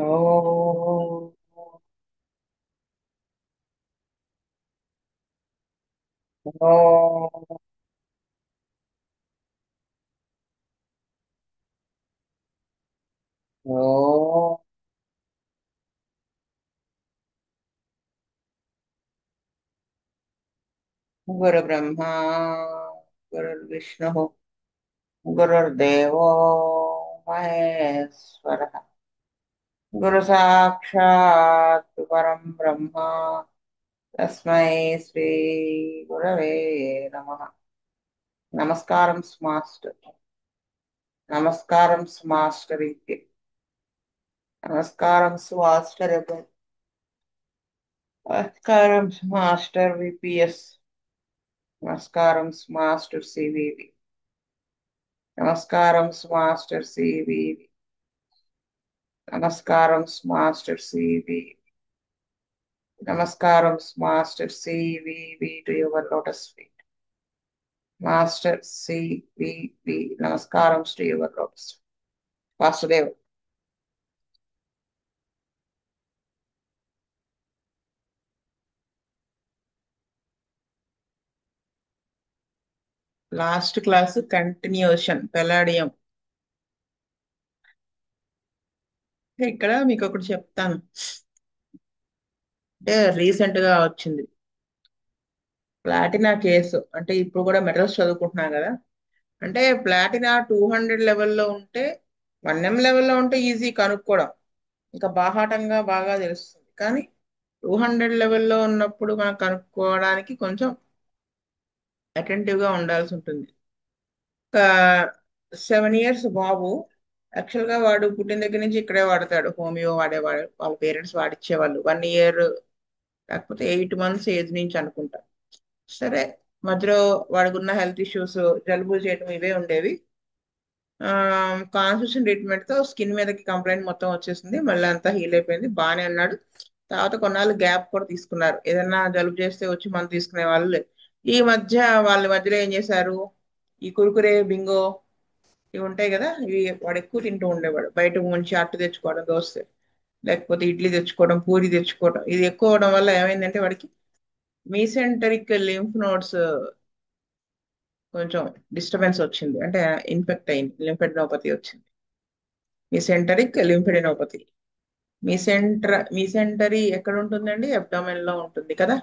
ఓం ఓం ఓం గురుబ్రహ్మా గురుర్విష్ణు గురుర్దేవో మహేశ్వర గురు సాక్షాత్ పరం బ్రహ్మ తస్మై శ్రీ గురవే నమః. నమస్కారం మాస్టర్. నమస్కారం మాస్టర్ కి. నమస్కారం మాస్టర్ ఎవరు? నమస్కారం మాస్టర్ విపిఎస్. నమస్కారం మాస్టర్ సివివి. నమస్కారం మాస్టర్ సివివి. నమస్కారం మాస్టర్ సివి. నమస్కారం master CVV to your lotus feet. Master CVV నమస్కారం to your lotus. Vasudev. Last class continuation palladium. ఇక్కడ మీకు ఒకటి చెప్తాను. అంటే రీసెంట్ గా వచ్చింది ప్లాటినా కేసు. అంటే ఇప్పుడు కూడా మెటల్స్ చదువుకుంటున్నాం కదా. అంటే ప్లాటినా 200 లెవెల్లో ఉంటే 1M లెవెల్లో ఉంటే ఈజీ కనుక్కోవడం, ఇంకా బాహాటంగా బాగా తెలుస్తుంది. కానీ 200 లెవెల్లో ఉన్నప్పుడు మనం కనుక్కోవడానికి కొంచెం అటెంటివ్ గా ఉండాల్సి ఉంటుంది. ఒక 7 ఇయర్స్ బాబు. యాక్చువల్ గా వాడు పుట్టిన దగ్గర నుంచి ఇక్కడే వాడతాడు, హోమియో వాడేవాడు. వాళ్ళ పేరెంట్స్ వాడిచ్చేవాళ్ళు 1 ఇయర్ లేకపోతే 8 మంత్స్ ఏజ్ నుంచి అనుకుంటా. సరే, మధ్యలో వాడికి ఉన్న హెల్త్ ఇష్యూస్, జలుబు చేయటం ఇవే ఉండేవి. కాన్స్టిట్యూషన్ ట్రీట్మెంట్ తో స్కిన్ మీదకి కంప్లైంట్ మొత్తం వచ్చేసింది. మళ్ళీ అంతా హీల్ అయిపోయింది, బాగానే ఉన్నాడు. తర్వాత కొన్నాళ్ళు గ్యాప్ కూడా తీసుకున్నారు, ఏదన్నా జలుబు చేస్తే వచ్చి మందు తీసుకునే వాళ్ళు లేదు. ఈ మధ్య వాళ్ళ మధ్యలో ఏం చేశారు, ఈ కురుకురే బింగో ఇవి ఉంటాయి కదా, ఇవి వాడు ఎక్కువ తింటూ ఉండేవాడు. బయట మంచి అట్టు తెచ్చుకోవడం, దోశ లేకపోతే ఇడ్లీ తెచ్చుకోవడం, పూరి తెచ్చుకోవడం, ఇది ఎక్కువ అవడం వల్ల ఏమైందంటే వాడికి మీసెంటరిక్ లింఫ్ నోడ్స్ కొంచెం డిస్టర్బెన్స్ వచ్చింది. అంటే ఇన్ఫెక్ట్ అయింది, లింఫెడినోపతి వచ్చింది. మీసెంటరిక్ లింఫెడినోపతి. మీసెంటరీ ఎక్కడ ఉంటుందండి? అబ్డామెన్ లో ఉంటుంది కదా.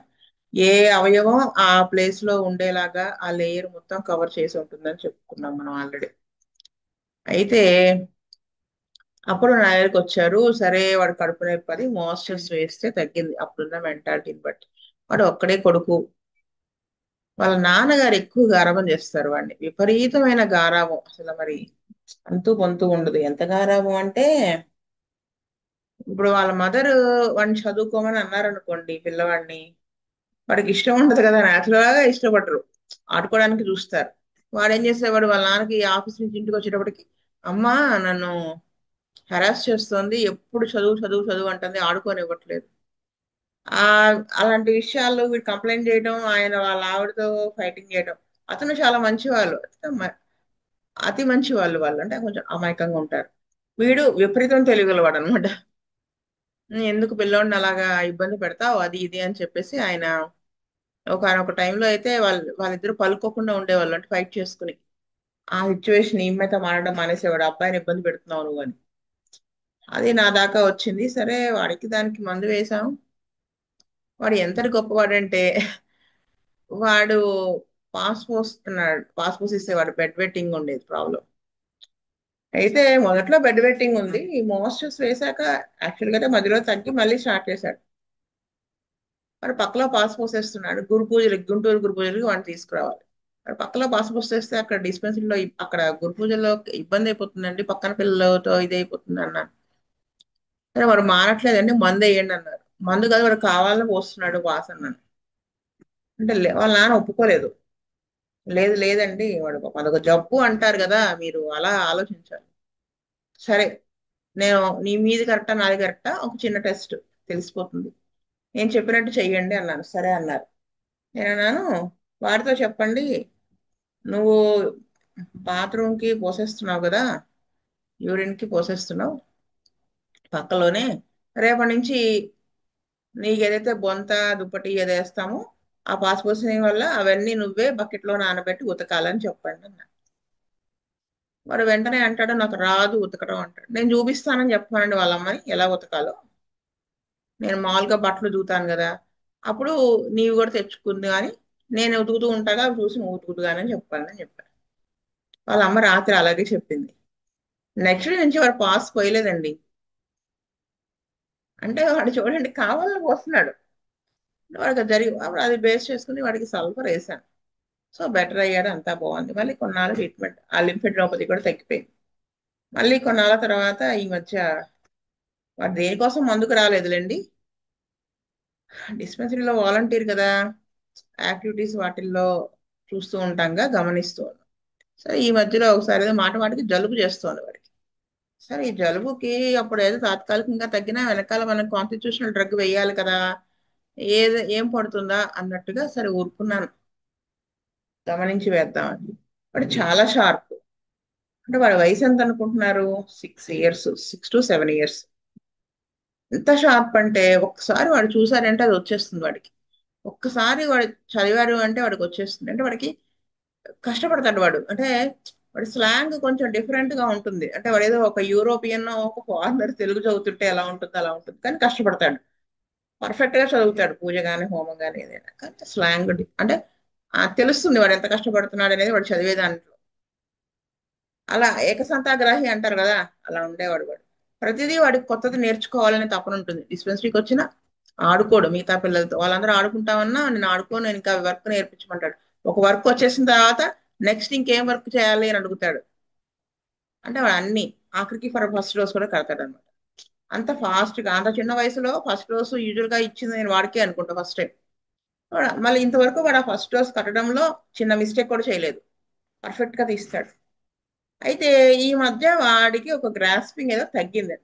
ఏ అవయవం ఆ ప్లేస్ లో ఉండేలాగా ఆ లేయర్ మొత్తం కవర్ చేసి ఉంటుందని చెప్పుకున్నాం మనం ఆల్రెడీ. అయితే అప్పుడు నా దగ్గరికి వచ్చారు. సరే, వాడు కడుపు నొప్పి అది మోస్టర్స్ వేస్తే తగ్గింది, అప్పుడున్న మెంటాలిటీని బట్టి. వాడు ఒక్కడే కొడుకు. వాళ్ళ నాన్నగారు ఎక్కువ గారాబం చేస్తారు వాడిని, విపరీతమైన గారాబం అసలు. మరి అంతూ పొంతూ ఉండదు. ఎంత గారాబం అంటే, ఇప్పుడు వాళ్ళ మదర్ వాడిని చదువుకోమని అన్నారనుకోండి పిల్లవాడిని, వాడికి ఇష్టం ఉండదు కదా, న్యాచురల్ గా ఇష్టపడరు, ఆడుకోవడానికి చూస్తారు. వాడు ఏం చేసేవాడు, వాళ్ళ నాన్నకి ఆఫీస్ నుంచి ఇంటికి వచ్చేటప్పటికి, అమ్మా నన్ను హెరాస్ చేస్తోంది, ఎప్పుడు చదువు చదువు చదువు అంటుంది, ఆడుకోనివ్వట్లేదు. ఆ అలాంటి విషయాల్లో వీడు కంప్లైంట్ చేయడం, ఆయన వాళ్ళ ఆవిడతో ఫైటింగ్ చేయడం. అతను చాలా మంచివాళ్ళు, అతి మంచి వాళ్ళు. వాళ్ళు అంటే కొంచెం అమాయకంగా ఉంటారు. వీడు విపరీతం తెలివిగలవాడు అనమాట. ఎందుకు పిల్లోడిని అలాగా ఇబ్బంది పెడతావు, అది ఇది అని చెప్పేసి ఆయన ఒక టైంలో అయితే వాళ్ళిద్దరు పలుకోకుండా ఉండేవాళ్ళు, అంటే ఫైట్ చేసుకుని. ఆ సిచ్యువేషన్ ఈమెతో మారడం మానేసేవాడు, అబ్బాయిని ఇబ్బంది పెడుతున్నావు నువ్వు అని. అది నా దాకా వచ్చింది. సరే, వాడికి దానికి మందు వేశాం. వాడు ఎంతటి గొప్పవాడంటే, వాడు పాస్ పోస్తున్నాడు, పాస్ పోసిస్తేవాడు బెడ్ వెట్టింగ్ ఉండేది ప్రాబ్లం. అయితే మొదట్లో బెడ్ వెట్టింగ్ ఉంది, ఈ మోస్టర్స్ వేశాక యాక్చువల్ గా అయితే మధ్యలో తగ్గి మళ్ళీ స్టార్ట్ చేశాడు. మరి పక్కలో పాస్ పోసేస్తున్నాడు. గురు పూజలకి, గుంటూరు గురు పూజలకి వాడిని తీసుకురావాలి. మరి పక్కలో పాస్ పోసేస్తే అక్కడ డిస్పెన్సరీలో అక్కడ గురు పూజల్లో ఇబ్బంది అయిపోతుందండి, పక్కన పిల్లలతో ఇది అయిపోతుంది అన్నాను. సరే, వాడు మానట్లేదండి, మందు వేయండి అన్నారు. మందు కాదు, వాడు కావాలని పోస్తున్నాడు పాస్ అన్నాను. అంటే వాళ్ళ నాన్న ఒప్పుకోలేదు. లేదు లేదండి, వాడు పాపం అదొక జబ్బు అంటారు కదా, మీరు అలా ఆలోచించాలి. సరే, నేను నీ మీది కరెక్టా నాది కరెక్టా, ఒక చిన్న టెస్ట్ తెలిసిపోతుంది, నేను చెప్పినట్టు చెయ్యండి అన్నాను. సరే అన్నారు. నేను అన్నాను, వాడితో చెప్పండి, నువ్వు బాత్రూమ్ కి పోసేస్తున్నావు కదా, యూరిన్ కి పోసేస్తున్నావు, పక్కలోనే రేపటి నుంచి నీకు ఏదైతే బొంత దుప్పటి ఏదేస్తామో ఆ పాస్పోర్ట్ వల్ల అవన్నీ నువ్వే బకెట్లో నానబెట్టి ఉతకాలని చెప్పండి అన్న. వాడు వెంటనే అంటాడు నాకు రాదు ఉతకడం అంటాడు. నేను చూపిస్తానని చెప్పానండి వాళ్ళ అమ్మని ఎలా ఉతకాలో. నేను మామూలుగా బట్టలు దూతాను కదా, అప్పుడు నీవు కూడా తెచ్చుకుంది కానీ నేను ఉతుకుతూ ఉంటాగా అవి చూసి నువ్వు ఉతుకుతూ కానీ అని చెప్పాలని చెప్పాను. వాళ్ళ అమ్మ రాత్రి అలాగే చెప్పింది. నెక్స్ట్ డే నుంచి వాడు పాస్ పోయలేదండి. అంటే వాడు చూడండి కావాలని పోస్తున్నాడు. వాడికి అది జరిగి అప్పుడు అది బేస్ చేసుకుని వాడికి సల్ఫర్ వేసాను. సో బెటర్ అయ్యాడు, అంతా బాగుంది. మళ్ళీ కొన్నాళ్ళు ట్రీట్మెంట్, ఆ లింఫెడ్రోపతి కూడా తగ్గిపోయింది. మళ్ళీ కొన్నాళ్ళ తర్వాత ఈ మధ్య వాడు దేనికోసం మందుకు రాలేదులేండి, డిస్పెన్సరీలో వాలంటీర్ కదా, యాక్టివిటీస్ వాటిల్లో చూస్తూ ఉంటాంగా, గమనిస్తూ ఉన్నాం. సరే ఈ మధ్యలో ఒకసారి ఏదో మాట మాటకి జలుబు చేస్తోంది వాడికి. సరే ఈ జలుబుకి అప్పుడు ఏదో తాత్కాలికంగా తగ్గినా వెనకాల మనం కాన్స్టిట్యూషనల్ డ్రగ్ వేయాలి కదా, ఏం పడుతుందా అన్నట్టుగా సరే ఊరుకున్నాను, గమనించి వేద్దామని. వాడు చాలా షార్ప్. అంటే వాడి వయసు ఎంత అనుకుంటున్నారు? 6 ఇయర్స్, 6 to 7 years. ఎంత షార్ప్ అంటే ఒక్కసారి వాడు చూసారంటే అది వచ్చేస్తుంది వాడికి. ఒక్కసారి వాడు చదివారు అంటే వాడికి వచ్చేస్తుంది. అంటే వాడికి కష్టపడతాడు వాడు. అంటే వాడి స్లాంగ్ కొంచెం డిఫరెంట్ గా ఉంటుంది. అంటే వాడు ఏదో ఒక యూరోపియన్ ఒక ఫారినర్ తెలుగు చదువుతుంటే ఎలా ఉంటుందో అలా ఉంటుంది, కానీ కష్టపడతాడు. పర్ఫెక్ట్ గా చదువుతాడు పూజ గాని హోమం గాని ఏదైనా, కానీ స్లాంగ్ అంటే తెలుస్తుంది వాడు ఎంత కష్టపడుతున్నాడు అనేది వాడు చదివే దాంట్లో. అలా ఏకసంతాగ్రాహి అంటారు కదా, అలా ఉండేవాడు వాడు. ప్రతిదీ వాడికి కొత్తది నేర్చుకోవాలనే తపన ఉంటుంది. డిస్పెన్సరీకి వచ్చినా ఆడుకోడు మిగతా పిల్లలతో, వాళ్ళందరూ ఆడుకుంటామన్నా నేను ఆడుకో, నేను ఇంకా వర్క్ నేర్పించమంటాడు. ఒక వర్క్ వచ్చేసిన తర్వాత నెక్స్ట్ ఇంకేం వర్క్ చేయాలి అని అడుగుతాడు. అంటే వాడు అన్ని ఆఖరికి ఫస్ట్ డోస్ కూడా కడతాడు అనమాట. అంత ఫాస్ట్ గా అంత చిన్న వయసులో ఫస్ట్ డోస్ యూజువల్ గా ఇచ్చింది నేను వాడికే అనుకుంటా ఫస్ట్ టైం. మళ్ళీ ఇంతవరకు వాడు ఆ ఫస్ట్ డోస్ కట్టడంలో చిన్న మిస్టేక్ కూడా చేయలేదు, పర్ఫెక్ట్ గా తీస్తాడు. అయితే ఈ మధ్య వాడికి ఒక గ్రాస్పింగ్ ఏదో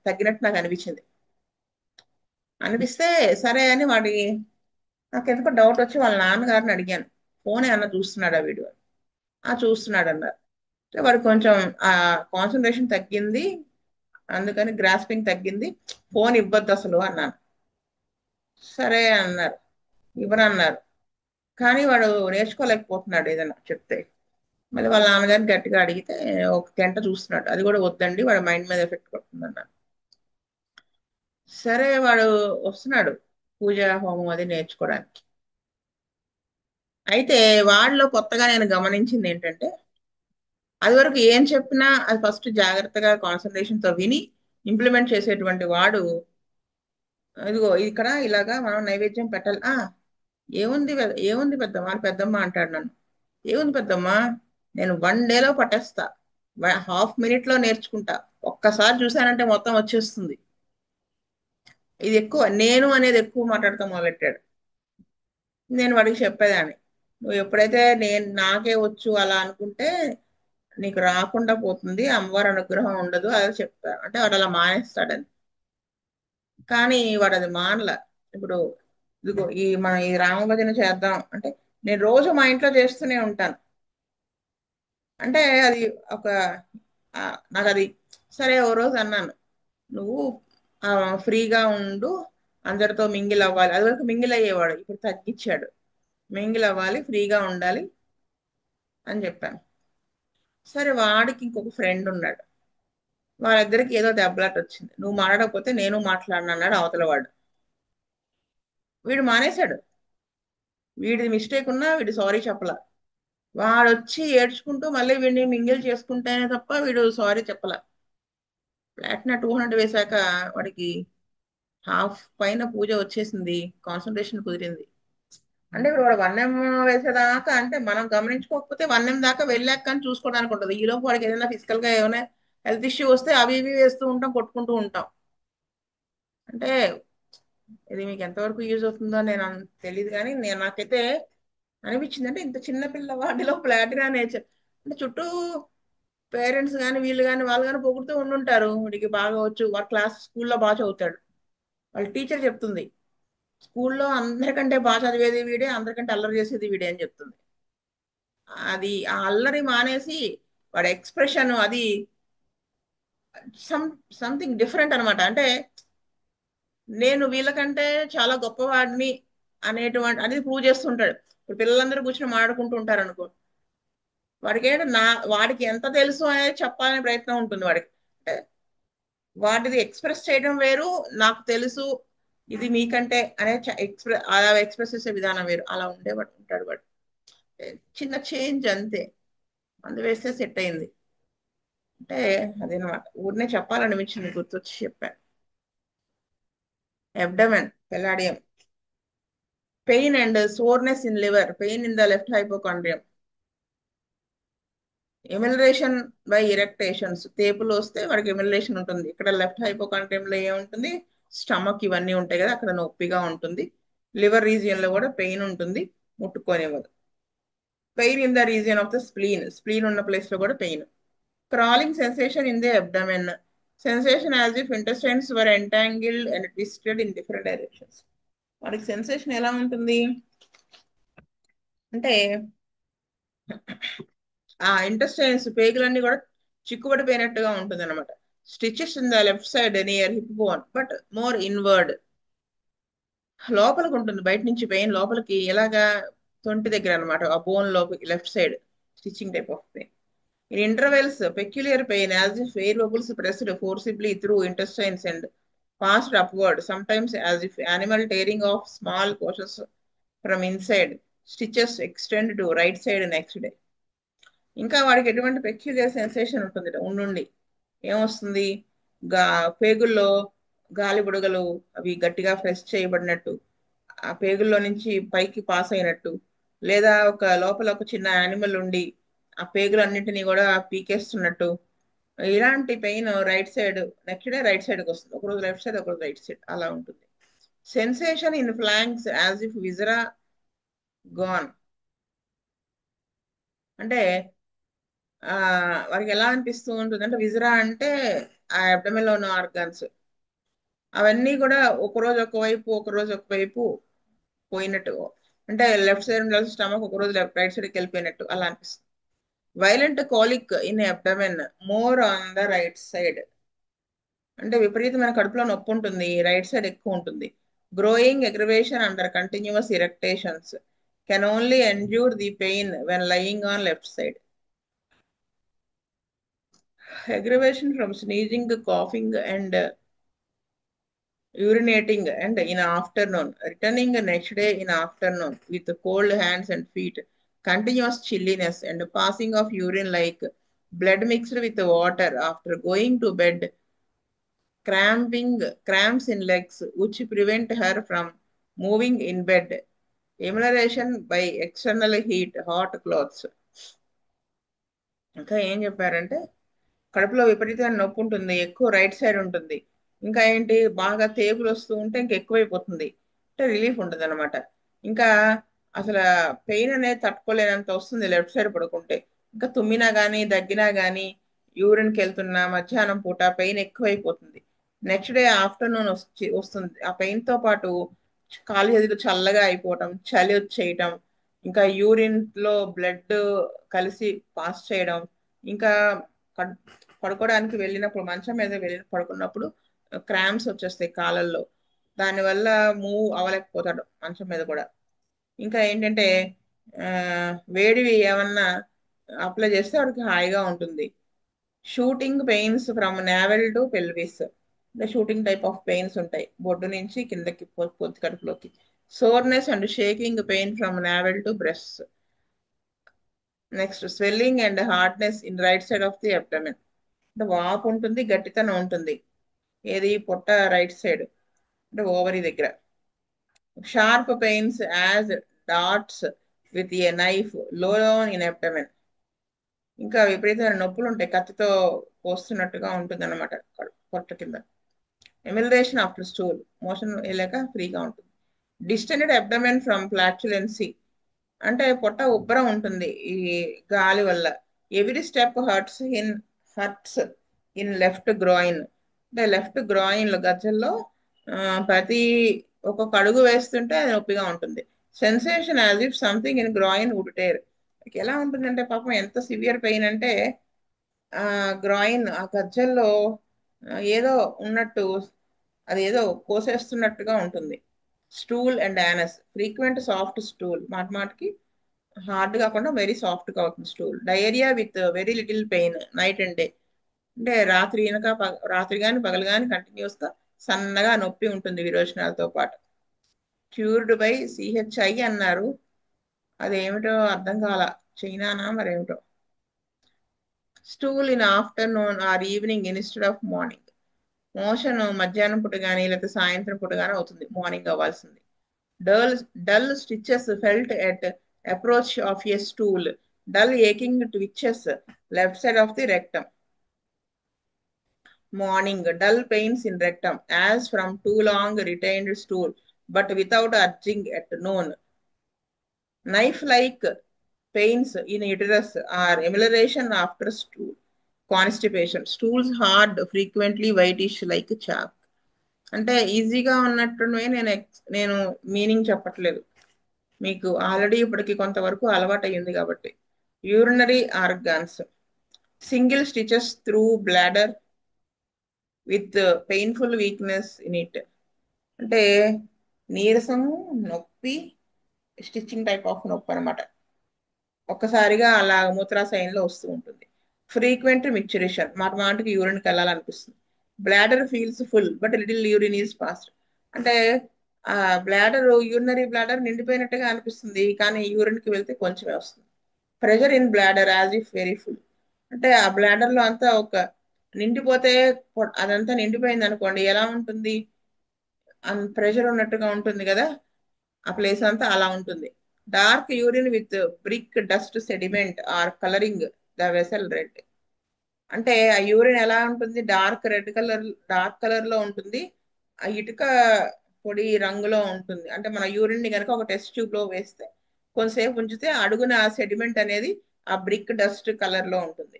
తగ్గినట్టు నాకు అనిపించింది. అనిపిస్తే సరే అని నాకు ఎందుకో డౌట్ వచ్చి వాళ్ళ నాన్నగారిని అడిగాను, ఫోన్ ఏమన్నా చూస్తున్నాడా వీడు అని. చూస్తున్నాడు అన్నారు. అంటే వాడు కొంచెం ఆ కాన్సన్ట్రేషన్ తగ్గింది, అందుకని గ్రాస్పింగ్ తగ్గింది, ఫోన్ ఇవ్వద్దు అసలు అన్నాను. సరే అన్నారు, ఇవ్వనన్నారు. కానీ వాడు నేర్చుకోలేకపోతున్నాడు ఏదైనా చెప్తే. మళ్ళీ వాళ్ళ నాన్నగారిని గట్టిగా అడిగితే ఒక గంట చూస్తున్నాడు, అది కూడా వద్దండి వాడి మైండ్ మీద ఎఫెక్ట్ పడుతుంది అన్నారు. సరే వాడు వస్తున్నాడు పూజ హోమం అది నేర్చుకోవడానికి. అయితే వాళ్ళలో కొత్తగా నేను గమనించింది ఏంటంటే, అది వరకు ఏం చెప్పినా అది ఫస్ట్ జాగ్రత్తగా కాన్సన్ట్రేషన్ తో విని ఇంప్లిమెంట్ చేసేటువంటి వాడు, ఇదిగో ఇక్కడ ఇలాగా మనం నైవేద్యం పెట్టాలి. ఏముంది పెద్దమ్మ అని పెద్దమ్మ అంటాడు నన్ను. ఏముంది పెద్దమ్మ, నేను 1 డేలో పట్టేస్తా, హాఫ్ మినిట్ లో నేర్చుకుంటా, ఒక్కసారి చూశానంటే మొత్తం వచ్చేస్తుంది. ఇది ఎక్కువ, నేను అనేది ఎక్కువ మాట్లాడతాం మొదలెట్టాడు. నేను వాడికి చెప్పేదాన్ని, నువ్వు ఎప్పుడైతే నేను నాకే వచ్చు అలా అనుకుంటే నీకు రాకుండా పోతుంది, అమ్మవారి అనుగ్రహం ఉండదు అదే చెప్తాను. అంటే వాడు అలా మానేస్తాడని. కానీ వాడు అది మానల. ఇప్పుడు ఇదిగో ఈ రామభజన చేద్దాం అంటే నేను రోజు మా ఇంట్లో చేస్తూనే ఉంటాను. అంటే అది ఒక ఆ, నాకు అది సరే. ఓ రోజు అన్నాను, నువ్వు ఆ, ఫ్రీగా ఉండు, అందరితో మింగిల్ అవ్వాలి. అది వరకు మింగిల్ అయ్యేవాడు, ఇప్పుడు తగ్గించాడు. మింగిల్ అవ్వాలి, ఫ్రీగా ఉండాలి అని చెప్పాను. సరే వాడికి ఇంకొక ఫ్రెండ్ ఉన్నాడు, వాళ్ళిద్దరికి ఏదో దెబ్బలాట వచ్చింది. నువ్వు మాట్లాడకపోతే నేను మాట్లాడను అన్నాడు అవతల వాడు. వీడు మానేశాడు. వీడి మిస్టేక్ ఉన్నా వీడు సారీ చెప్పలా. వాడు వచ్చి ఏడ్చుకుంటూ మళ్ళీ వీడిని మింగిల్ చేసుకుంటేనే తప్ప వీడు సారీ చెప్పలా. ప్లాటినా 200 వేశాక వాడికి హాఫ్ పైన పూజ వచ్చేసింది, కాన్సన్ట్రేషన్ కుదిరింది. అంటే ఇప్పుడు వాడు 1M వేసేదాకా అంటే మనం గమనించుకోకపోతే 1M దాకా వెళ్ళాక కానీ చూసుకోవడానికి ఉంటుంది. ఈలోపు వాడికి ఏదైనా ఫిజికల్ గా ఏమైనా హెల్త్ ఇష్యూ వస్తే అవి ఇవి వేస్తూ ఉంటాం, కొట్టుకుంటూ ఉంటాం. అంటే ఇది మీకు ఎంతవరకు యూజ్ అవుతుందో నేను తెలియదు, కానీ నాకైతే అనిపించింది అంటే ఇంత చిన్న పిల్ల వాటిలో ప్లాటినా నేచర్ అంటే చుట్టూ పేరెంట్స్ కానీ వీళ్ళు కానీ వాళ్ళు కానీ పొగుడుతూ ఉండుంటారు, వీడికి బాగా వచ్చు, వాడు క్లాస్ స్కూల్లో బాగా చదువుతాడు, వాళ్ళ టీచర్ చెప్తుంది స్కూల్లో అందరికంటే బాగా చదివేది వీడే, అందరికంటే అల్లరి చేసేది వీడే అని చెప్తుంది. అది ఆ అల్లరి మానేసి వాడి ఎక్స్ప్రెషన్ అది సమ్ సంథింగ్ డిఫరెంట్ అనమాట. అంటే నేను వీళ్ళకంటే చాలా గొప్పవాడిని అనేటువంటి అనేది ప్రూవ్ చేస్తుంటాడు. ఇప్పుడు పిల్లలందరూ కూర్చొని మాట్లాడుకుంటూ ఉంటారు అనుకో, వాడికి ఏంటి వాడికి ఎంత తెలుసు అనేది చెప్పాలనే ప్రయత్నం ఉంటుంది వాడికి. అంటే వాటిది ఎక్స్ప్రెస్ చేయడం వేరు, నాకు తెలుసు ఇది మీకంటే అనే అలా ఎక్స్ప్రెస్ చేసే విధానం వేరు. అలా ఉండేవాడు ఉంటాడు వాడు. చిన్న చేంజ్ అంతే, మందు వేస్తే సెట్ అయింది. అంటే అదేనమాట, ఊరినే చెప్పాలనిపించింది, గుర్తొచ్చి చెప్పాను. Abdomen, palladium. Pain and soreness in liver, pain in the left hypochondrium. Amelioration by eructations, తేపులు వస్తే వాడికి ఎమిలరేషన్ ఉంటుంది. ఇక్కడ లెఫ్ట్ హైపోకాండ్రియం లో ఏముంటుంది, స్టమక్ ఇవన్నీ ఉంటాయి కదా, అక్కడ నొప్పిగా ఉంటుంది. లివర్ రీజియన్ లో కూడా పెయిన్ ఉంటుంది, ముట్టుకోనివ్వదు. Pain in the region of the spleen, spleen ఉన్న ప్లేస్ లో కూడా pain. Crawling sensation in the abdomen, sensation as if intestines were entangled and twisted in different directions. వాడికి సెన్సేషన్ ఎలా ఉంటుంది అంటే, ఆ ఇంటెస్టైన్స్ పేగులన్నీ కూడా చిక్కుబడిపోయినట్టుగా ఉంటుంది అనమాట. Stitches in the left side near hip bone but more inward. లోపలికి ఉంటుంది, బయట నుంచి పెయిన్ లోపలికి ఎలాగా, తొంటి దగ్గర అనమాట, ఆ బోన్ లోపలికి left side, stitching type of pain. In intervals, peculiar pain as if air bubbles pressed forcibly through intestines and passed upward, sometimes as if animal tearing off small portions from inside. Stitches extend to right side next day. ఇంకా వాడికి ఎటువంటి peculiar sensation ఉంటుంది ఉండుండి. ఏమొస్తుంది, గా పేగుల్లో గాలి బుడగలు అవి గట్టిగా ప్రెస్ చేయబడినట్టు, ఆ పేగుల్లో నుంచి పైకి పాస్ అయినట్టు, లేదా ఒక లోపల ఒక చిన్న యానిమల్ ఉండి ఆ పేగులన్నింటినీ కూడా పీకేస్తున్నట్టు, ఇలాంటి pain right side, next day right సైడ్కి వస్తుంది. ఒకరోజు లెఫ్ట్ సైడ్, ఒకరోజు రైట్ సైడ్, అలా ఉంటుంది. Sensation in flanks as if విజరా gone, అంటే ఆ వారికి ఎలా అనిపిస్తూ ఉంటుంది అంటే, విజరా అంటే ఆ అబ్డమెన్ లో ఉన్న ఆర్గాన్స్ అవన్నీ కూడా ఒకరోజు ఒకవైపు, ఒకరోజు ఒకవైపు పోయినట్టు, అంటే లెఫ్ట్ సైడ్ ఉండాల్సిన స్టమక్ ఒకరోజు రైట్ సైడ్కి వెళ్ళిపోయినట్టు అలా అనిపిస్తుంది. Violent colic in abdomen more on the right side, అంటే విపరీతమైన కడుపులో నొప్పి ఉంటుంది, రైట్ సైడ్ ఎక్కువ ఉంటుంది. Growing aggravation under continuous eructations, can only endure the pain when lying on left side. Aggravation from sneezing, coughing, and urinating, and in afternoon, returning next day in afternoon with cold hands and feet, continuous chilliness, and passing of urine like blood mixed with water after going to bed, cramps in legs, which prevent her from moving in bed, emulation by external heat, hot clothes. ఇంకా ఏం చెప్పారంటే, కడుపులో విపరీతమైన నొప్పి ఉంటుంది, ఎక్కువ right side ఉంటుంది. ఇంకా ఏంటి, బాగా తేపులు వస్తూ ఉంటే ఇంకా ఎక్కువైపోతుంది, అంటే రిలీఫ్ ఉంటుంది అనమాట. ఇంకా అసలు పెయిన్ అనేది తట్టుకోలేనంత వస్తుంది లెఫ్ట్ సైడ్ పడుకుంటే. ఇంకా తుమ్మినా కానీ దగ్గినా కానీ, యూరిన్కి వెళ్తున్నా మధ్యాహ్నం పూట పెయిన్ ఎక్కువైపోతుంది. నెక్స్ట్ డే ఆఫ్టర్నూన్ వస్తుంది. ఆ పెయిన్తో పాటు కాలు చేతులు చల్లగా అయిపోవటం, చలి వచ్చేయటం, ఇంకా యూరిన్ లో బ్లడ్ కలిసి పాస్ చేయడం, ఇంకా కడ్- పడుకోవడానికి వెళ్ళినప్పుడు, మంచం మీద వెళ్ళి పడుకున్నప్పుడు క్రామ్స్ వచ్చేస్తాయి కాళ్ళల్లో, దానివల్ల మూవ్ అవ్వలేకపోతాడు మంచం మీద కూడా. ఇంకా ఏంటంటే ఆ, వేడివి ఏమన్నా అప్లై చేస్తే వాడికి హాయిగా ఉంటుంది. Shooting pains from navel to pelvis, అంటే షూటింగ్ టైప్ ఆఫ్ పెయిన్స్ ఉంటాయి బొడ్డు నుంచి కిందకి పొత్తి కడుపులోకి. Soreness and shaking pain from navel to breast. Next swelling and hardness in right side of the abdomen, అంటే వాపు ఉంటుంది, గట్టితనం ఉంటుంది. ఏది, పొట్ట రైట్ సైడ్, అంటే ఓవరీ దగ్గర. Sharp pains as darts with a knife low in abdomen, ఇంకా విపరీతమైన నొప్పులు ఉంటాయి, కత్తితో కోస్తున్నట్టుగా ఉంటుంది అనమాట పొట్ట కింద. ఎమిలరేషన్ ఆఫ్టర్ స్టూల్, మోషన్ వెళ్ళాక ఫ్రీగా ఉంటుంది. డిస్టెండెడ్ అబ్డమెన్ ఫ్రమ్ ఫ్లాచులెన్సీ, అంటే పొట్ట ఉబ్బరం ఉంటుంది ఈ గాలి వల్ల. Every step hurts in left groin, అంటే లెఫ్ట్ గ్రాయిన్ గజ్జల్లో ఆ, ప్రతి ఒక్కొక్క అడుగు వేస్తుంటే అది నొప్పిగా ఉంటుంది. Sensation as if something in groin would tear, ఎలా ఉంటుందంటే పాపం ఎంత సివియర్ పెయిన్ అంటే, ఆ గ్రాయిన్ ఆ గజ్జల్లో ఏదో ఉన్నట్టు, అది ఏదో కోసేస్తున్నట్టుగా ఉంటుంది. Stool and anus, frequent soft stool, మాట మాటికి హార్డ్ కాకుండా వెరీ సాఫ్ట్ గా అవుతుంది stool. Diarrhoea with very little pain night and day, అంటే రాత్రి వెనక రాత్రి కానీ పగలు కానీ కంటిన్యూస్ గా సన్నగా నొప్పి ఉంటుంది విరోచనాలతో పాటు. క్యూర్డ్ బై సిహెచ్ఐ అన్నారు, అదేమిటో అర్థం కాల, చైనానా మరేమిటో. Stool in afternoon or evening instead of morning, motion మధ్యాహ్నం పూట కానీ లేకపోతే సాయంత్రం పూట కానీ అవుతుంది, మార్నింగ్ అవ్వాల్సింది. Dull dull stitches felt at approach of a stool, dull aching twitches left side of the rectum. Morning, dull pains in rectum as from too long retained stool, but without urging at noon. Knife-like pains in uterus are emulation after stool. Constipation. Stools hard, frequently whitish like chalk. అంటే ఈజీగా ఉన్నట్టునే నేను meaning చెప్పట్లేదు, మీకు already ఇప్పటికి కొంతవరకు అలవాటు అయ్యింది కాబట్టి. Urinary organs. Single stitches through bladder with painful weakness in it, అంటే నీరసము, నొప్పి, స్టిచ్చింగ్ టైప్ ఆఫ్ నొప్పి అనమాట, ఒక్కసారిగా అలా మూత్రాశయంలో వస్తూ ఉంటుంది. ఫ్రీక్వెంట్ మిక్చరేషన్, మాట మాటకి యూరిన్కి వెళ్ళాలనిపిస్తుంది. Bladder feels full but little urine is passed, అంటే ఆ బ్లాడర్, యూరినరీ బ్లాడర్ నిండిపోయినట్టుగా అనిపిస్తుంది కానీ యూరిన్కి వెళ్తే కొంచెమే వస్తుంది. Pressure in bladder as if very full, అంటే ఆ బ్లాడర్ లో అంతా ఒక నిండిపోతే, అదంతా నిండిపోయింది అనుకోండి ఎలా ఉంటుంది, ప్రెషర్ ఉన్నట్టుగా ఉంటుంది కదా, ఆ ప్లేస్ అంతా అలా ఉంటుంది. Dark urine with brick dust sediment or colouring the vessel red, అంటే ఆ యూరిన్ ఎలా ఉంటుంది, dark red colour, dark colour లో ఉంటుంది, ఆ ఇటుక పొడి రంగులో ఉంటుంది. అంటే మన యూరిన్ ని కనుక ఒక టెస్ట్ ట్యూబ్ లో వేస్తే కొంతసేపు ఉంచితే అడుగున ఆ సెడిమెంట్ అనేది ఆ బ్రిక్ డస్ట్ కలర్ లో ఉంటుంది.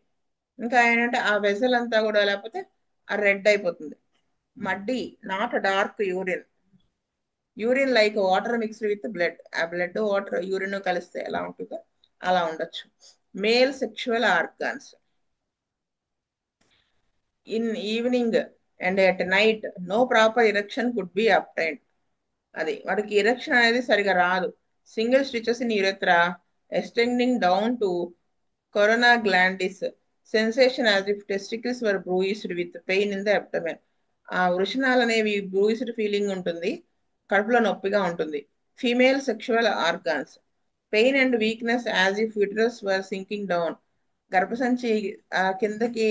ఇంకా ఏంటంటే ఆ వెసల్ అంతా కూడా లేకపోతే ఆ రెడ్ అయిపోతుంది. Muddy, not dark urine. Urine like water mixed with blood, ఆ బ్లడ్ వాటర్ యూరిన్ కలిస్తే ఎలా ఉంటుందో అలా ఉండొచ్చు. Male sexual organs. In evening and at night no proper erection could be obtained, అది వాడికి ఇరెక్షన్ అనేది సరిగా రాదు. Single stitches in urethra extending down to corona glandis, sensation as if testicles were bruised with pain in the abdomen, ఆ వృషణాలు అనేవి bruised feeling ఉంటుంది, కడుపులో నొప్పిగా ఉంటుంది. Female sexual organs. Pain and weakness as if uterus were sinking down, గర్భసంచి కిందకి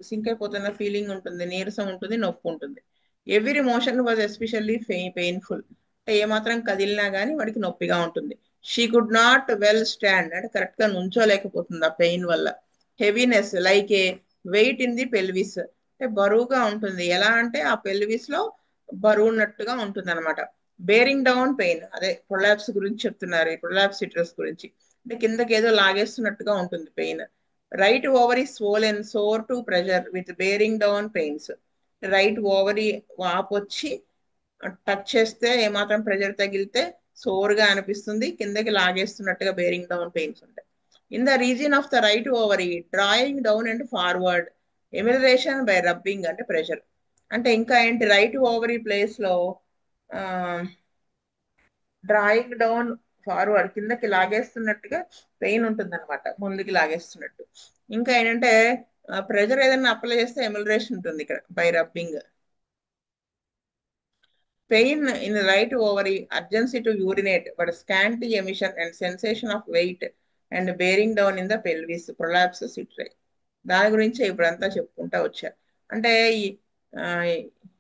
sync అయిపోతున్న ఫీలింగ్ ఉంటుంది, నీరసం ఉంటుంది, నొప్పి ఉంటుంది. Every motion was especially painful, అంటే ఏమాత్రం కదిలినా కానీ వాడికి నొప్పిగా ఉంటుంది. She could not well stand, అంటే కరెక్ట్ గా నుంచోలేకపోతుంది ఆ పెయిన్ వల్ల. Heaviness like a weight in the pelvis, అంటే బరువుగా ఉంటుంది, ఎలా అంటే ఆ పెల్విస్ లో బరువు ఉన్నట్టుగా ఉంటుంది అనమాట. బేరింగ్ డౌన్ పెయిన్, అదే ప్రొలాప్స్ గురించి చెప్తున్నారు, ఈ ప్రొలాప్స్ సిట్రస్ గురించి, అంటే కిందకి ఏదో లాగేస్తున్నట్టుగా ఉంటుంది pain. Right ovary swollen sore to pressure with bearing down pains, right ovary వాపు వచ్చి టచ్ చేస్తే ఏమాత్రం ప్రెషర్ తగిలితే సోర్గా అనిపిస్తుంది, కిందకి లాగేస్తున్నట్టుగా బేరింగ్ డౌన్ పెయిన్స్ ఉంటాయి. In the region of the right ovary drawing down and forward, amelioration by rubbing, అంటే ప్రెషర్. అంటే ఇంకా ఏంటి, రైట్ ఓవరీ ప్లేస్ లో డ్రాయింగ్ డౌన్ ఫార్వర్డ్, కిందకి లాగేస్తున్నట్టుగా పెయిన్ ఉంటుంది అనమాట, ముందుకి లాగేస్తున్నట్టు. ఇంకా ఏంటంటే ప్రెషర్ ఏదైనా అప్లై చేస్తే ఎమిలరేషన్ ఉంటుంది ఇక్కడ by rubbing. Pain in the right ovary, urgency to urinate, but scanty emission and sensation of weight and bearing down in the pelvis, prolapse sitrae. దాని గురించి ఇప్పుడంతా చెప్పుకుంటా వచ్చారు. అంటే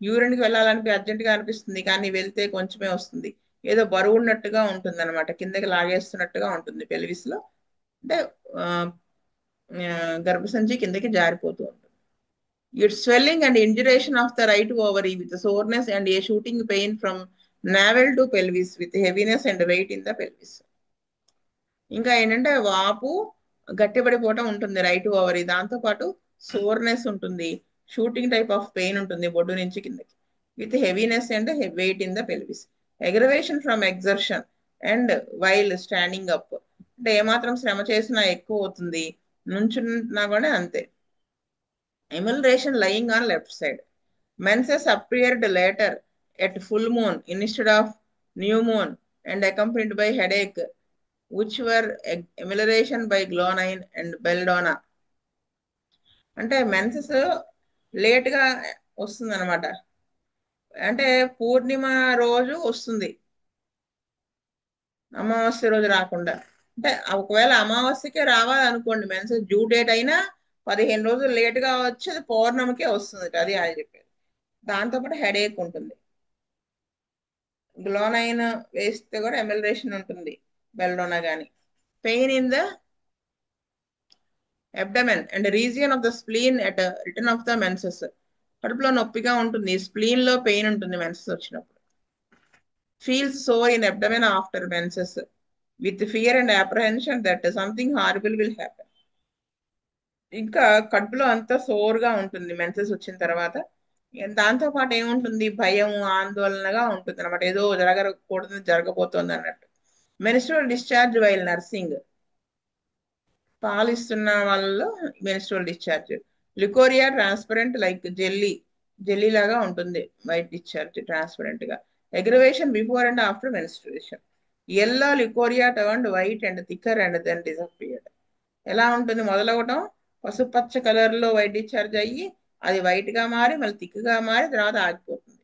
యూరిన్కి వెళ్ళాలని అర్జెంటుగా అనిపిస్తుంది కానీ వెళ్తే కొంచెమే వస్తుంది, ఏదో బరువు ఉన్నట్టుగా ఉంటుంది అనమాట, కిందకి లాగేస్తున్నట్టుగా ఉంటుంది పెల్విస్ లో, అంటే ఆ, గర్భసంచి కిందకి జారిపోతూ ఉంటుంది. It's swelling and induration of the right ovary with soreness and a shooting pain from navel to pelvis with heaviness and weight in the pelvis. ఇంకా ఏంటంటే వాపు గట్టిపడిపోవటం ఉంటుంది రైట్ ఓవరీ, దాంతో పాటు సోర్నెస్ ఉంటుంది, షూటింగ్ టైప్ ఆఫ్ పెయిన్ ఉంటుంది బొడ్డు నుంచి కిందకి, with heaviness and weight in the pelvis. Aggravation from exertion and while standing up, అంటే ఏమాత్రం శ్రమ చేసినా ఎక్కువ అవుతుంది, నుంచున్నా కూడా అంతే. Amelioration lying on left side, Menses appeared later at full moon instead of new moon and accompanied by headache, which were amelioration by gluonine and belladonna. అంటే మెన్సెస్ లేట్ గా వస్తుంది అనమాట. అంటే పూర్ణిమ రోజు వస్తుంది, అమావాస్య రోజు రాకుండా. అంటే ఒకవేళ అమావాస్యకే రావాలనుకోండి, మెన్సెస్ డ్యూ డేట్ అయినా 15 రోజులు లేట్ గా వచ్చి అది పౌర్ణమికే వస్తుంది. అది ఆయన చెప్పేది. దాంతోపాటు హెడేక్ ఉంటుంది. గ్లోనైన్ వేస్తే కూడా ఎమిలరేషన్ ఉంటుంది, బెల్డోనా గాని. Pain in the abdomen and region of the spleen at return of the menses. కడుపులో నొప్పిగా ఉంటుంది, స్ప్లీన్ లో పెయిన్ ఉంటుంది మెన్సెస్ వచ్చినప్పుడు. Feels sore in abdomen after menses with fear and apprehension that something horrible will happen. ఇంకా కడుపులో అంతా సోర్గా ఉంటుంది మెన్సెస్ వచ్చిన తర్వాత. దాంతో పాటు ఏముంటుంది, భయం ఆందోళనగా ఉంటుంది అనమాట, ఏదో జరగకూడదు జరగబోతోంది అన్నట్టు. మెన్స్ట్రువల్ డిశ్చార్జ్ వైల్ నర్సింగ్, పాలిస్తున్న వాళ్ళలో menstrual discharge. Leucorrhoea transparent like jelly, jelly లాగా ఉంటుంది వైట్ డిశ్చార్జ్ ట్రాన్స్పరెంట్ గా. Aggravation before and after menstruation. Yellow leucorrhoea turned white and thicker and then disappeared. ఎలా ఉంటుంది, మొదలవటం పసుపచ్చ కలర్ లో వైట్ డిశ్చార్జ్ అయ్యి అది వైట్ గా మారి మళ్ళీ థిక్ గా మారి తర్వాత ఆగిపోతుంది.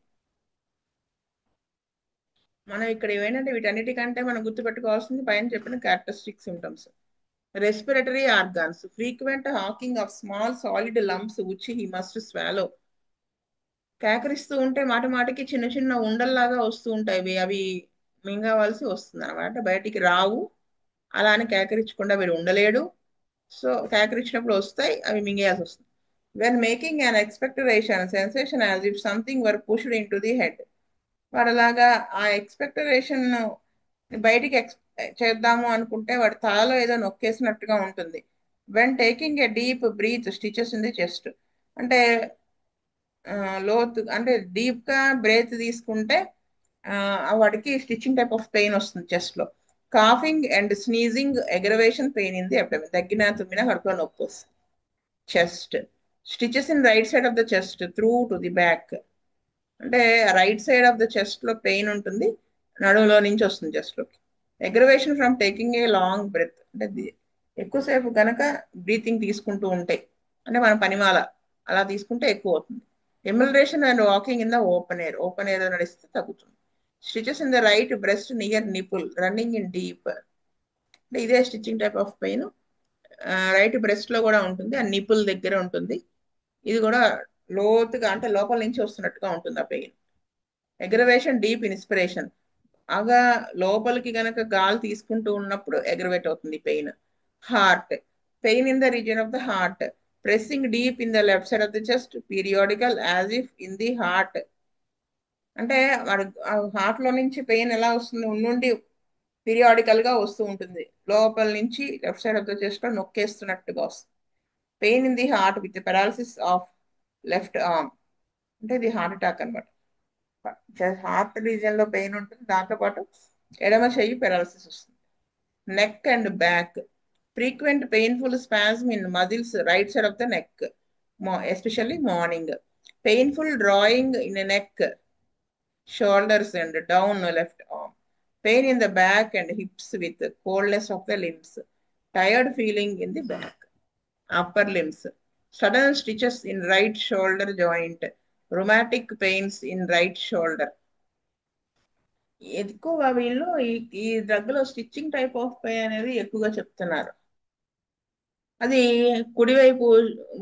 మనం ఇక్కడ ఏంటంటే వీటన్నిటికంటే మనం గుర్తుపెట్టుకోవాల్సింది పైన చెప్పిన characteristic symptoms. Respiratory organs, frequent hawking of small solid lumps which he must swallow. కేకరిస్తూ ఉంటే మాట మాటకి చిన్న చిన్న ఉండల్లాగా వస్తూ ఉంటాయి, అవి మింగవలసి వస్తుంది అనమాట, బయటికి రావు. అలా అని కేకరించకుండా వీడు ఉండలేడు. సో కేకరించినప్పుడు వస్తాయి, అవి మింగేయాల్సి వస్తుంది. When making an expectoration sensation as if something were pushed into the head. వాడు అలాగా ఆ ఎక్స్పెక్టరేషన్ బయటికి చేద్దాము అనుకుంటే వాడి తలలో ఏదో నొక్కేసినట్టుగా ఉంటుంది. When taking a deep breath stitches in the chest. అంటే లోతు అంటే డీప్ గా బ్రేత్ తీసుకుంటే వాడికి స్టిచ్చింగ్ టైప్ ఆఫ్ పెయిన్ వస్తుంది చెస్ట్ లో. Coughing and sneezing aggravation pain in the abdomen, తగ్గిన తుమ్మిన కడుపులో నొప్పి వస్తుంది. Chest stitches in right side of the chest through to the back. అంటే right side of the chest లో పెయిన్ ఉంటుంది, నడుములో నుంచి వస్తుంది చెస్ట్ లోకి. Aggravation from taking a long breath, అంటే ఎక్కువసేపు గనక బ్రీతింగ్ తీసుకుంటూ ఉంటాయి, అంటే మన పనిమాల అలా తీసుకుంటే ఎక్కువ అవుతుంది. Amelioration and walking in the open air, open air నడిస్తే తగ్గుతుంది. Stitches in the right breast near nipple running in deep, అంటే ఇదే stitching type of pain. Right breast లో కూడా ఉంటుంది, ఆ నిపుల్ దగ్గర ఉంటుంది. ఇది కూడా లోతుగా అంటే లోపల నుంచి వస్తున్నట్టుగా ఉంటుంది ఆ పెయిన్. ఎగ్రవేషన్ డీప్ ఇన్స్పిరేషన్, బాగా లోపలికి గనక గాలి తీసుకుంటూ ఉన్నప్పుడు ఎగ్రవేట్ అవుతుంది pain. Heart pain in the region of the heart, pressing deep in the left side of the chest periodical as if in the heart. అంటే వాడు హార్ట్ లో నుంచి పెయిన్ ఎలా వస్తుంది, ఉండి పీరియాడికల్ గా వస్తూ ఉంటుంది, లోపల నుంచి left side of the chest లో నొక్కేస్తున్నట్టుగా వస్తుంది. Pain in the heart with paralysis of left arm, అంటే ఇది హార్ట్ అటాక్ అనమాట. హార్ట్ రీజియన్ లో పెయిన్ ఉంటుంది, దాంతో పాటు ఎడమ చెయ్యి పెరాలసిస్ వస్తుంది. Neck and back, frequent painful spasm in muscles right side of the neck, especially morning. Painful drawing in neck, shoulders and down left arm. Pain in the back and hips with coldness of the limbs. Tired feeling in the back. Upper limbs. Sudden stitches in right shoulder joint. Rheumatic pains in right shoulder. ఎక్కువగా వీళ్ళు ఈ drug లో stitching type of pain అనేది ఎక్కువగా చెప్తున్నారు. అది కుడివైపు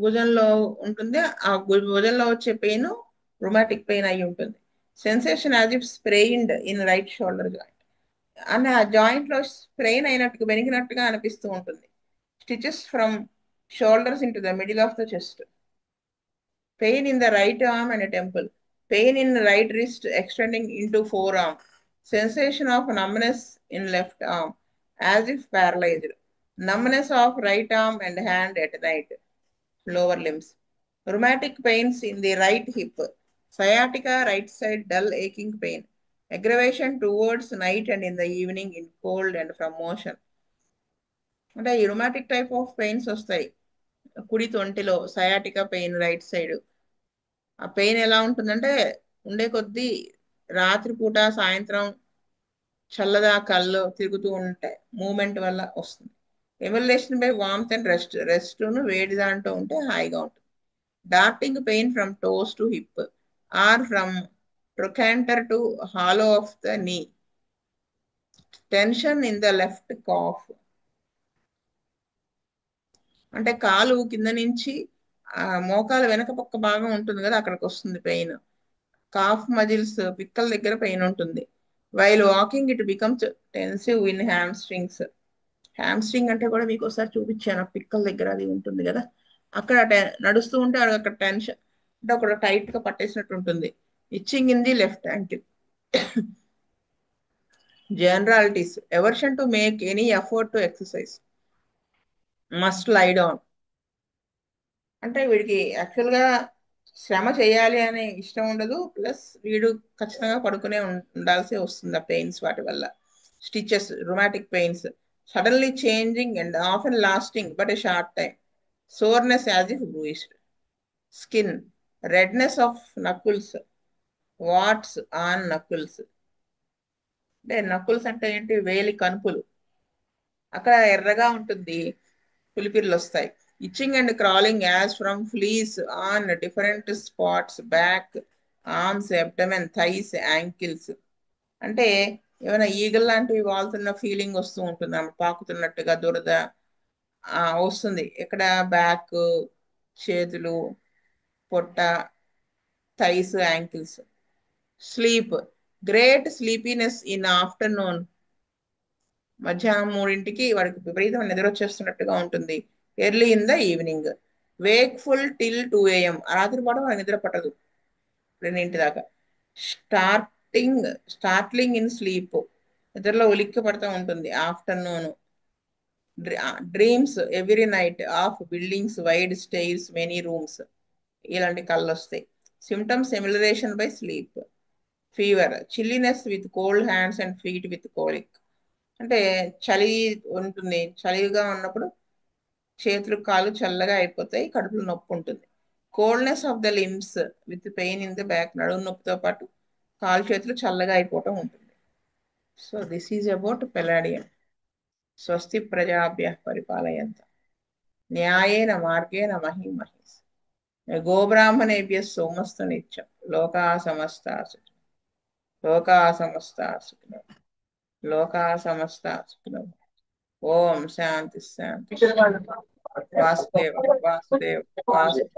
భుజంలో ఉంటుంది, ఆ భుజంలో వచ్చే పెయిన్ రొమాటిక్ పెయిన్ అయి ఉంటుంది. Sensation as if sprained in right shoulder joint, అంటే ఆ జాయింట్ లో స్ప్రెయిన్ అయినట్టుగా బెనికినట్టుగా అనిపిస్తూ ఉంటుంది. Stitches from shoulders into the middle of the chest. Pain in the right arm and temple. Pain in right wrist extending into forearm. Sensation of numbness in left arm as if paralyzed. Numbness of right arm and hand at night. Lower limbs. Rheumatic pains in the right hip. Sciatica right side dull aching pain. Aggravation towards night and in the evening in cold and from motion. అంటే ఈ రొమాటిక్ type of pains వస్తాయి కుడి తొంటిలో, sciatica pain right side, ఆ pain ఎలా ఉంటుందంటే ఉండే కొద్దీ రాత్రిపూట సాయంత్రం చల్లగా కళ్ళు తిరుగుతూ ఉంటే మూమెంట్ వల్ల వస్తుంది. ఎమ్యులేషన్ బై వామ్త్ అండ్ రెస్ట్ను వేడి దాంట్లో ఉంటే హాయిగా ఉంటుంది. Darting pain from toes to hip or from trochanter to hollow of the knee, tension in the left calf, అంటే కాలు కింద నుంచి మోకాలు వెనక పక్క భాగం ఉంటుంది కదా, అక్కడికి వస్తుంది పెయిన్. కాఫ్ మజిల్స్ పిక్కల దగ్గర పెయిన్ ఉంటుంది. While walking it becomes tensive in hamstrings. Hamstring అంటే కూడా మీకు ఒకసారి చూపించాను, ఆ పిక్కల దగ్గర అది ఉంటుంది కదా, అక్కడ నడుస్తూ ఉంటే అక్కడ టెన్షన్ అంటే అక్కడ టైట్ గా పట్టేసినట్టు ఉంటుంది. Itching in the left ankle. Generalities: aversion to make any effort to exercise, must lie down. అంటే వీడికి యాక్చువల్ గా శ్రమ చేయాలి అనే ఇష్టం ఉండదు, ప్లస్ వీడు ఖచ్చితంగా పడుకునే ఉండాల్సి వస్తుంది ఆ పెయిన్స్ వాటి వల్ల. Stitches, rheumatic pains, suddenly changing and often lasting but a short time, soreness as if bruised, skin redness of knuckles, warts on knuckles. అంటే నకుల్స్ అంటే ఏంటి, వేలి కనుపులు, అక్కడ ఎర్రగా ఉంటుంది, పులిపిర్లు వస్తాయి. Itching and crawling as from fleas on different spots, back, arms, abdomen, thighs, ankles. అంటే ఏమైనా ఈగల్ లాంటివి వాళ్తున్న ఫీలింగ్ వస్తూ ఉంటుంది ఆమె, పాకుతున్నట్టుగా దురద వస్తుంది. ఇక్కడ బ్యాక్, చేతులు, పొట్ట, thighs, ankles. Sleep: great sleepiness in afternoon. మధ్యాహ్నం 3ంటికి వాడికి విపరీతమైన నిద్ర వచ్చేస్తున్నట్టుగా ఉంటుంది. Early in the evening. Wakeful till 2 AM. రాత్రి పాటు వాడికి నిద్ర పట్టదు 2 దాకా. Starting startling in sleep. నిద్రలో ఉలిక్కి పడుతూ ఉంటుంది afternoon. Dreams every night of buildings, wide stairs, many rooms. ఇలాంటి కళ్ళు వస్తాయి. Symptoms amelioration by sleep. Fever: chilliness with cold hands and feet with colic. అంటే చలి ఉంటుంది, చలిగా ఉన్నప్పుడు చేతులు కాళ్ళు చల్లగా అయిపోతాయి, కడుపులో నొప్పి ఉంటుంది. Coldness of the limbs with pain in the back. నడుము నొప్పితో పాటు కాలు చేతులు చల్లగా అయిపోవటం ఉంటుంది. So this is about palladium. స్వస్తి ప్రజాభ్య పరిపాలయంత న్యాయేన మార్గేణ మహీం మహీస్, గోబ్రాహ్మణేభ్య సోమస్తు నిత్యం, లోకా సమస్తా సుఖినో, లోకా సమస్తా సుఖినో, లోకా సమస్తా సుఖినో. ఓం శాంతి శాంతి శాంతి. వాసుదేవ వాసుదేవ వాసుదేవ.